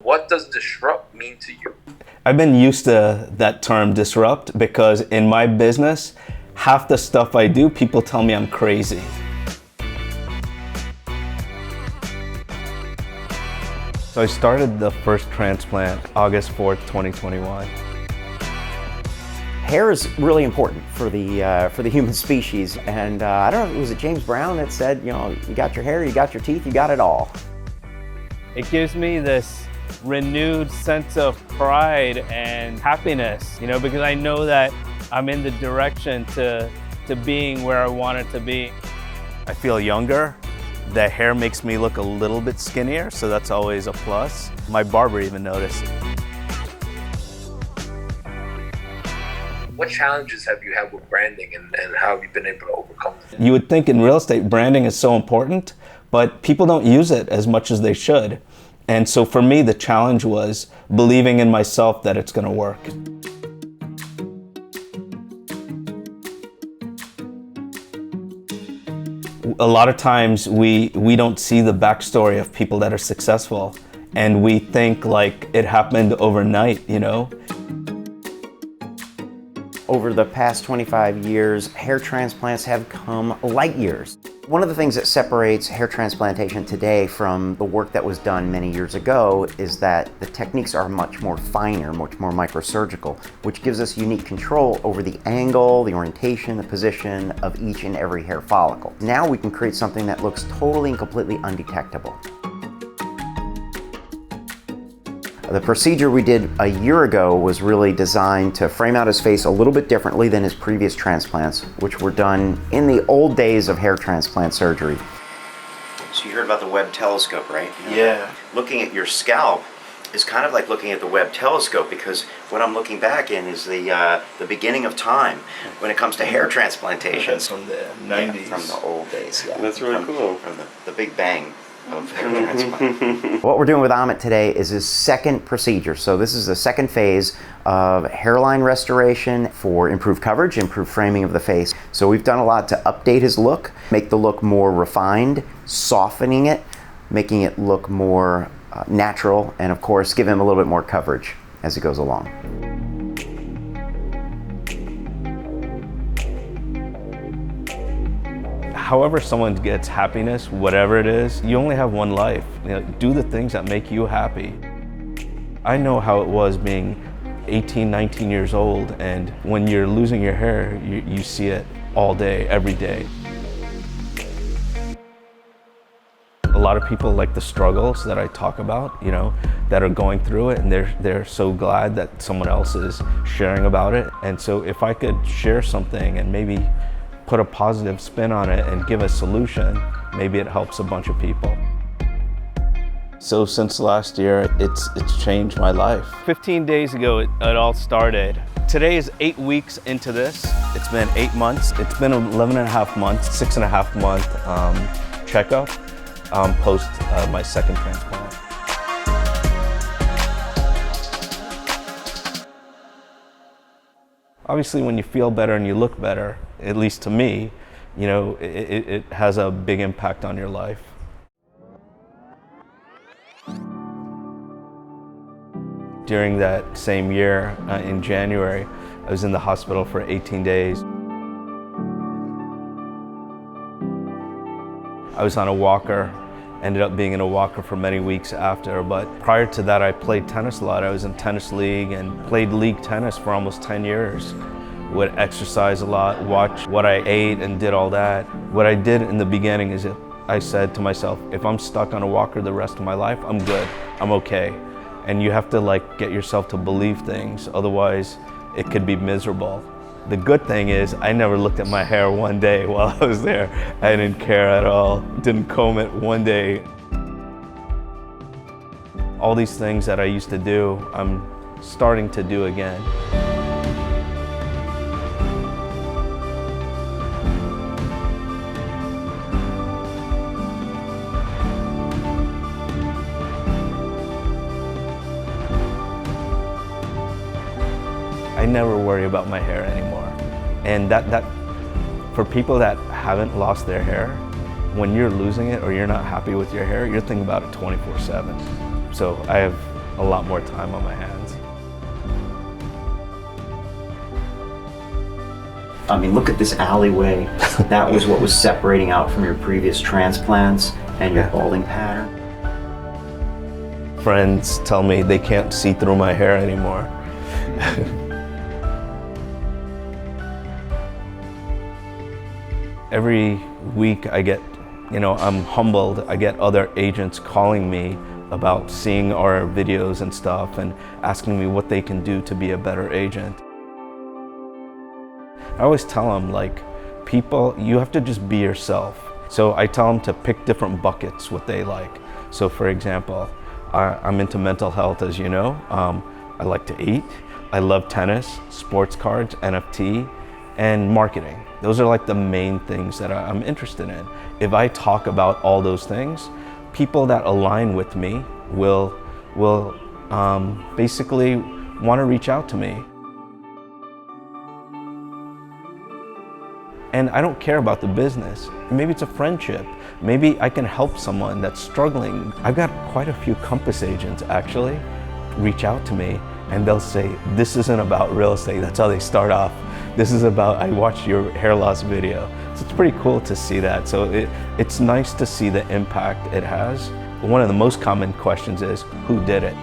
What does disrupt mean to you? I've been used to that term disrupt because in my business, half the stuff I do, people tell me I'm crazy. So I started the first transplant August 4th, 2021. Hair is really important for the human species, and I don't know, was it James Brown that said, you know, you got your hair, you got your teeth, you got it all. It gives me this renewed sense of pride and happiness, you know, because I know that I'm in the direction to being where I want it to be. I feel younger. The hair makes me look a little bit skinnier, so that's always a plus. My barber even noticed. What challenges have you had with branding and how have you been able to overcome them? You would think in real estate, branding is so important, but people don't use it as much as they should. And so for me, the challenge was believing in myself that it's going to work. A lot of times we don't see the backstory of people that are successful, and we think like it happened overnight, you know? Over the past 25 years, hair transplants have come light years. One of the things that separates hair transplantation today from the work that was done many years ago is that the techniques are much more finer, much more microsurgical, which gives us unique control over the angle, the orientation, the position of each and every hair follicle. Now we can create something that looks totally and completely undetectable. The procedure we did a year ago was really designed to frame out his face a little bit differently than his previous transplants, which were done in the old days of hair transplant surgery. So you heard about the Webb telescope, right? Yeah. Looking at your scalp is kind of like looking at the Webb telescope, because what I'm looking back in is the beginning of time when it comes to hair transplantation. That's from the 90s. Yeah, from the old days, yeah. That's really cool. From the Big Bang of hair transplant. What we're doing with Amit today is his second procedure. So this is the second phase of hairline restoration for improved coverage, improved framing of the face. So we've done a lot to update his look, make the look more refined, softening it, making it look more natural, and of course give him a little bit more coverage as he goes along. However someone gets happiness, whatever it is, you only have one life. You know, do the things that make you happy. I know how it was being 18, 19 years old, and when you're losing your hair, you see it all day, every day. A lot of people like the struggles that I talk about, you know, that are going through it, and they're so glad that someone else is sharing about it. And so if I could share something and maybe put a positive spin on it and give a solution, maybe it helps a bunch of people. So since last year, it's changed my life. 15 days ago, it all started. Today is 8 weeks into this. It's been 8 months. It's been 11 and a half months, 6.5 month checkup post my second transplant. Obviously, when you feel better and you look better, at least to me, you know, it has a big impact on your life. During that same year, in January, I was in the hospital for 18 days. I was on a walker, ended up being in a walker for many weeks after, but prior to that I played tennis a lot. I was in tennis league and played league tennis for almost 10 years. Would exercise a lot, watch what I ate and did all that. What I did in the beginning is I said to myself, if I'm stuck on a walker the rest of my life, I'm good, I'm okay. And you have to like get yourself to believe things, otherwise it could be miserable. The good thing is I never looked at my hair one day while I was there. I didn't care at all, didn't comb it one day. All these things that I used to do, I'm starting to do again. I never worry about my hair anymore. And that for people that haven't lost their hair, when you're losing it or you're not happy with your hair, you're thinking about it 24/7. So I have a lot more time on my hands. I mean, look at this alleyway. That was what was separating out from your previous transplants and your balding pattern. Friends tell me they can't see through my hair anymore. Every week I get, I'm humbled. I get other agents calling me about seeing our videos and stuff and asking me what they can do to be a better agent. I always tell them, people, you have to just be yourself. So I tell them to pick different buckets, what they like. So for example, I'm into mental health, as you know. I like to eat. I love tennis, sports cards, NFT, and marketing. Those are the main things that I'm interested in. If I talk about all those things, people that align with me will basically want to reach out to me. And I don't care about the business. Maybe it's a friendship. Maybe I can help someone that's struggling. I've got quite a few Compass agents actually reach out to me and they'll say, this isn't about real estate. That's how they start off. This is about, I watched your hair loss video. So it's pretty cool to see that. So it's nice to see the impact it has. One of the most common questions is, who did it?